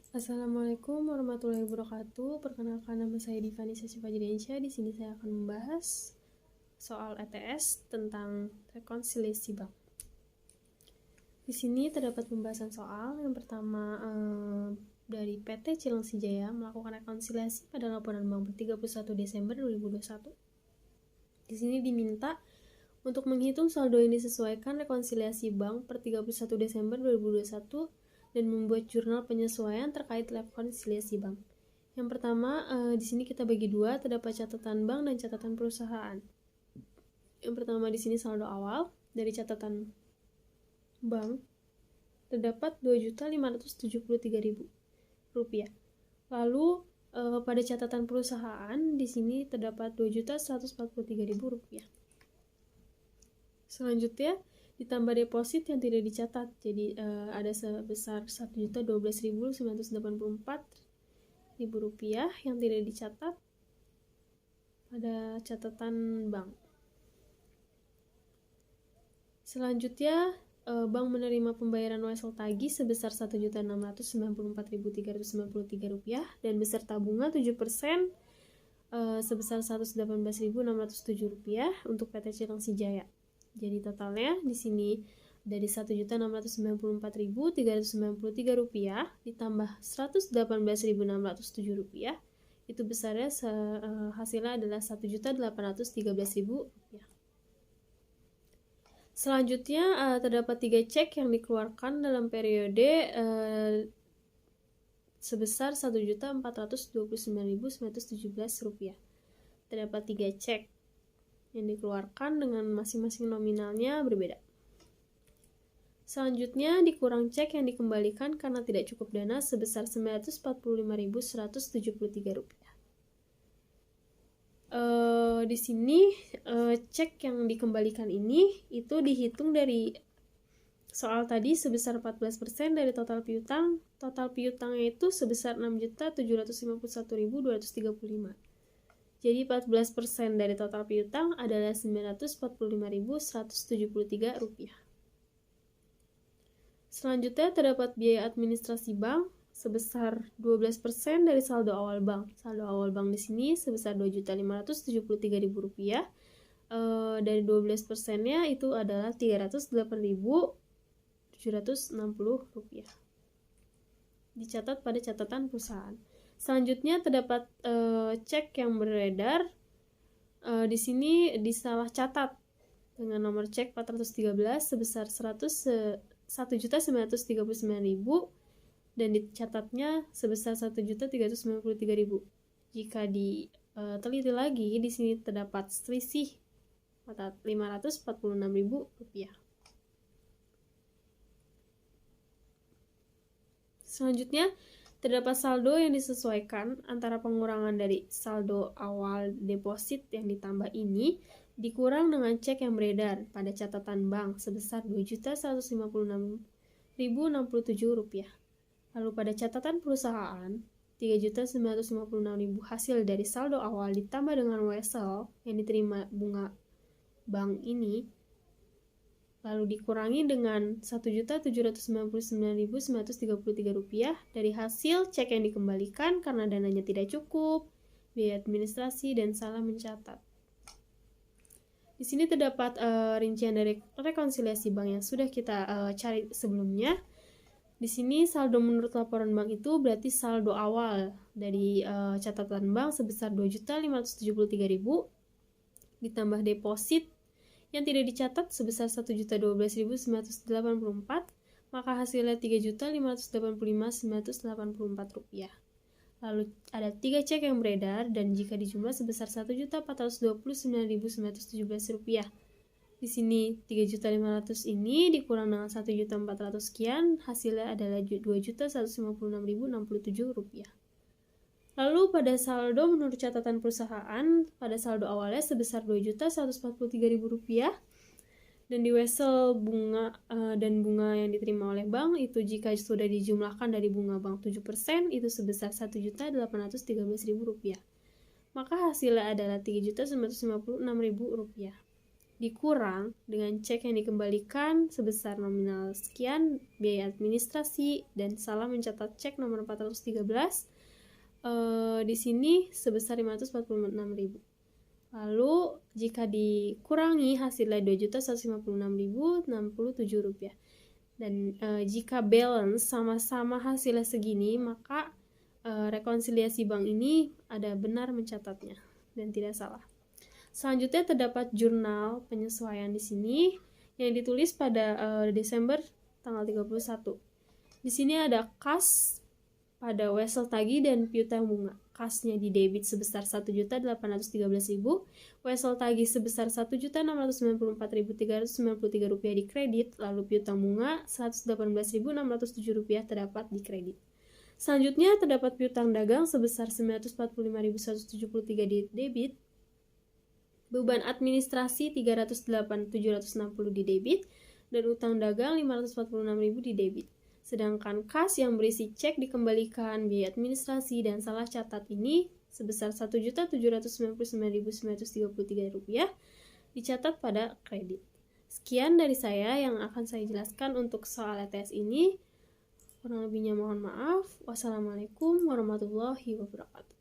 Assalamualaikum warahmatullahi wabarakatuh. Perkenalkan, nama saya Divanisa Fajriansyah. Di sini saya akan membahas soal ETS tentang rekonsiliasi bank. Di sini terdapat pembahasan soal. Yang pertama, dari PT Cilengsi Jaya melakukan rekonsiliasi pada laporan bank per 31 Desember 2021. Di sini diminta untuk menghitung saldo yang disesuaikan rekonsiliasi bank per 31 Desember 2021 dan membuat jurnal penyesuaian terkait rekonsiliasi bank. Yang pertama, di sini kita bagi dua, terdapat catatan bank dan catatan perusahaan. Yang pertama di sini saldo awal dari catatan bank terdapat Rp2.573.000. Lalu pada catatan perusahaan di sini terdapat Rp2.143.000. Selanjutnya ditambah deposit yang tidak dicatat, jadi ada sebesar Rp1.12.984.000 yang tidak dicatat pada catatan bank. Selanjutnya bank menerima pembayaran wesel tagih sebesar Rp1.694.393 dan beserta bunga 7% sebesar Rp118.607 untuk PT Cilengsi Jaya. Jadi totalnya di sini dari Rp1.694.393 ditambah Rp118.607, itu besarnya hasilnya adalah Rp1.813.000. Selanjutnya terdapat 3 cek yang dikeluarkan dalam periode sebesar Rp1.429.917. Terdapat 3 cek yang dikeluarkan dengan masing-masing nominalnya berbeda. Selanjutnya dikurang cek yang dikembalikan karena tidak cukup dana sebesar Rp945.173. Di sini cek yang dikembalikan ini itu dihitung dari soal tadi sebesar 14% dari total piutang. Total piutangnya itu sebesar Rp6.751.235. Jadi 14% dari total piutang adalah Rp945.173. Selanjutnya terdapat biaya administrasi bank sebesar 12% dari saldo awal bank. Saldo awal bank di sini sebesar Rp2.573.000. Dari 12%-nya itu adalah Rp308.760. Dicatat pada catatan perusahaan. Selanjutnya terdapat cek yang beredar. Di sini disalah catat dengan nomor cek 413 sebesar Rp1.939.000 dan dicatatnya sebesar Rp1.393.000. Jika diteliti lagi, di sini terdapat selisih Rp546.000. Selanjutnya terdapat saldo yang disesuaikan antara pengurangan dari saldo awal deposit yang ditambah ini dikurang dengan cek yang beredar pada catatan bank sebesar Rp2.156.067. Lalu pada catatan perusahaan Rp3.956.000 hasil dari saldo awal ditambah dengan wesel yang diterima bunga bank ini, lalu dikurangi dengan Rp1.799.933 dari hasil cek yang dikembalikan karena dananya tidak cukup, biaya administrasi, dan salah mencatat. Di sini terdapat rincian dari rekonsiliasi bank yang sudah kita cari sebelumnya. Di sini saldo menurut laporan bank itu berarti saldo awal dari catatan bank sebesar Rp2.573.000 ditambah deposit yang tidak dicatat sebesar Rp1.012.984, maka hasilnya Rp3.585.984. Lalu ada 3 cek yang beredar dan jika dijumlah sebesar Rp1.429.917. Di sini 3.500 ini dikurang dengan 1.400 sekian, hasilnya adalah Rp2.156.067. Lalu pada saldo menurut catatan perusahaan, pada saldo awalnya sebesar Rp2.143.000 dan di wesel bunga dan bunga yang diterima oleh bank itu jika sudah dijumlahkan dari bunga bank 7% itu sebesar Rp1.813.000. Maka hasilnya adalah Rp3.956.000. dikurang dengan cek yang dikembalikan sebesar nominal sekian, biaya administrasi, dan salah mencatat cek nomor 413 di sini sebesar 546.000. Lalu jika dikurangi hasilnya 2.156.067 rupiah. Dan jika balance sama-sama hasilnya segini, maka rekonsiliasi bank ini ada benar mencatatnya dan tidak salah. Selanjutnya terdapat jurnal penyesuaian di sini yang ditulis pada Desember tanggal 31. Di sini ada kas pada wesel tagih dan piutang bunga. Kasnya di debit sebesar 1.813.000, wesel tagih sebesar 1.694.393 rupiah di kredit, lalu piutang bunga 118.607 rupiah terdapat di kredit. Selanjutnya terdapat piutang dagang sebesar 945.173 di debit, beban administrasi 308.760 di debit, dan utang dagang 546.000 di debit. Sedangkan kas yang berisi cek dikembalikan, biaya administrasi, dan salah catat ini sebesar 1.799.933 rupiah dicatat pada kredit. Sekian dari saya yang akan saya jelaskan untuk soal ETS ini. Kurang lebihnya mohon maaf. Wassalamualaikum warahmatullahi wabarakatuh.